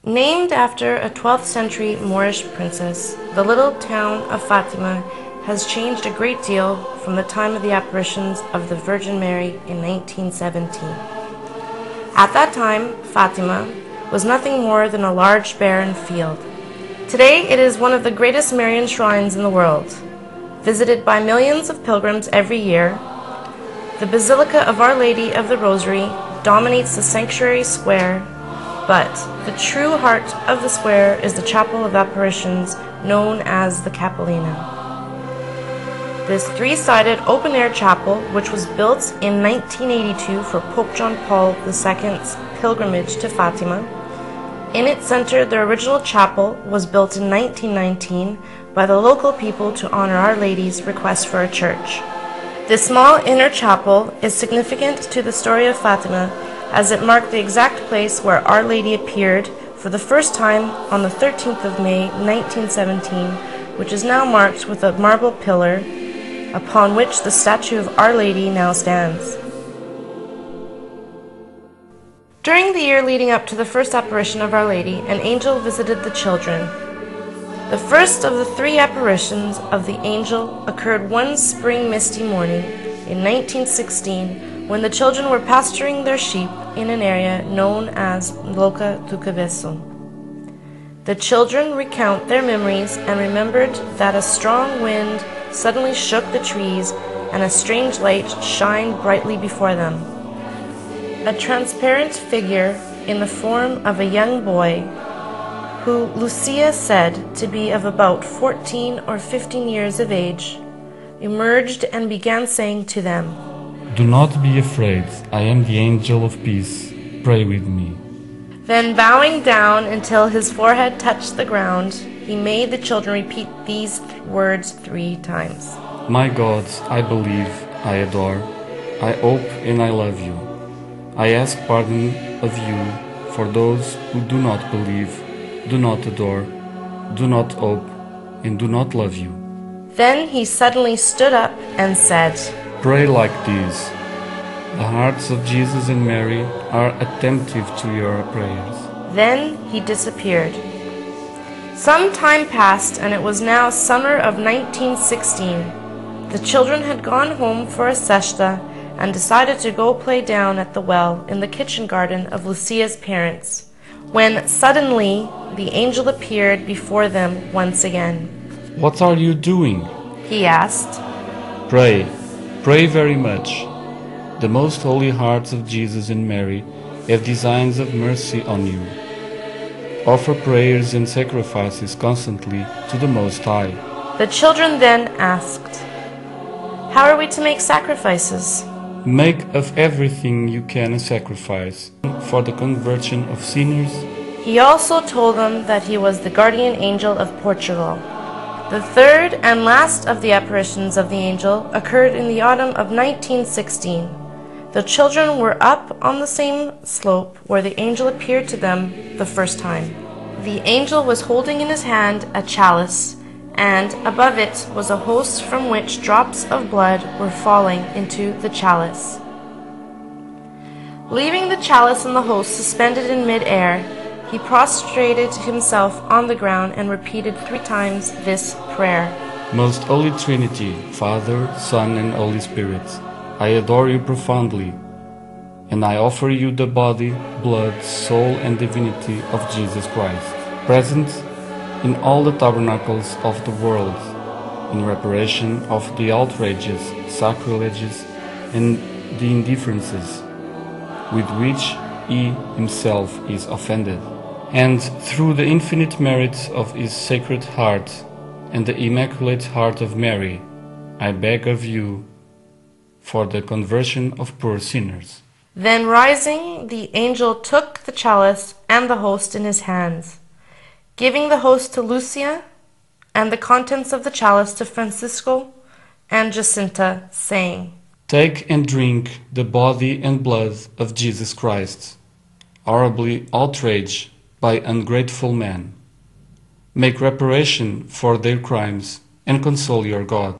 Named after a 12th century Moorish princess, the little town of Fatima has changed a great deal from the time of the apparitions of the Virgin Mary in 1917. At that time, Fatima was nothing more than a large barren field. Today it is one of the greatest Marian shrines in the world, visited by millions of pilgrims every year. The Basilica of Our Lady of the Rosary dominates the sanctuary square, but the true heart of the square is the Chapel of Apparitions, known as the Capellina. This three-sided open-air chapel, which was built in 1982 for Pope John Paul II's pilgrimage to Fatima. In its center, the original chapel was built in 1919 by the local people to honor Our Lady's request for a church. This small inner chapel is significant to the story of Fatima, as it marked the exact place where Our Lady appeared for the first time on the 13th of May 1917, which is now marked with a marble pillar upon which the statue of Our Lady now stands. During the year leading up to the first apparition of Our Lady, an angel visited the children. The first of the three apparitions of the angel occurred one spring misty morning in 1916 when the children were pasturing their sheep in an area known as Loca do Cabeço. The children recount their memories and remembered that a strong wind suddenly shook the trees and a strange light shined brightly before them. A transparent figure in the form of a young boy, who Lucia said to be of about 14 or 15 years of age, emerged and began saying to them, "Do not be afraid, I am the angel of peace, pray with me." Then bowing down until his forehead touched the ground, he made the children repeat these words 3 times. My God, I believe, I adore, I hope and I love you. I ask pardon of you for those who do not believe, do not adore, do not hope, and do not love you. Then he suddenly stood up and said, Pray like this. The hearts of Jesus and Mary are attentive to your prayers. Then he disappeared. Some time passed, and it was now summer of 1916. The children had gone home for a siesta and decided to go play down at the well in the kitchen garden of Lucia's parents, when suddenly the angel appeared before them once again. What are you doing? He asked. Pray, pray very much. The most holy hearts of Jesus and Mary have designs of mercy on you. Offer prayers and sacrifices constantly to the Most High. The children then asked, How are we to make sacrifices? Make of everything you can a sacrifice for the conversion of sinners. He also told them that he was the guardian angel of Portugal. The third and last of the apparitions of the angel occurred in the autumn of 1916. The children were up on the same slope where the angel appeared to them the first time. The angel was holding in his hand a chalice, and above it was a host from which drops of blood were falling into the chalice. Leaving the chalice and the host suspended in mid-air, he prostrated himself on the ground and repeated 3 times this prayer. Most Holy Trinity, Father, Son, and Holy Spirit, I adore you profoundly, and I offer you the body, blood, soul, and divinity of Jesus Christ, present in all the tabernacles of the world, in reparation of the outrages, sacrileges, and the indifferences with which he himself is offended. And through the infinite merit of his Sacred Heart and the Immaculate Heart of Mary, I beg of you for the conversion of poor sinners. Then rising, the angel took the chalice and the host in his hands, giving the host to Lucia and the contents of the chalice to Francisco and Jacinta, saying, Take and drink the body and blood of Jesus Christ, horribly outraged by ungrateful men. Make reparation for their crimes and console your God.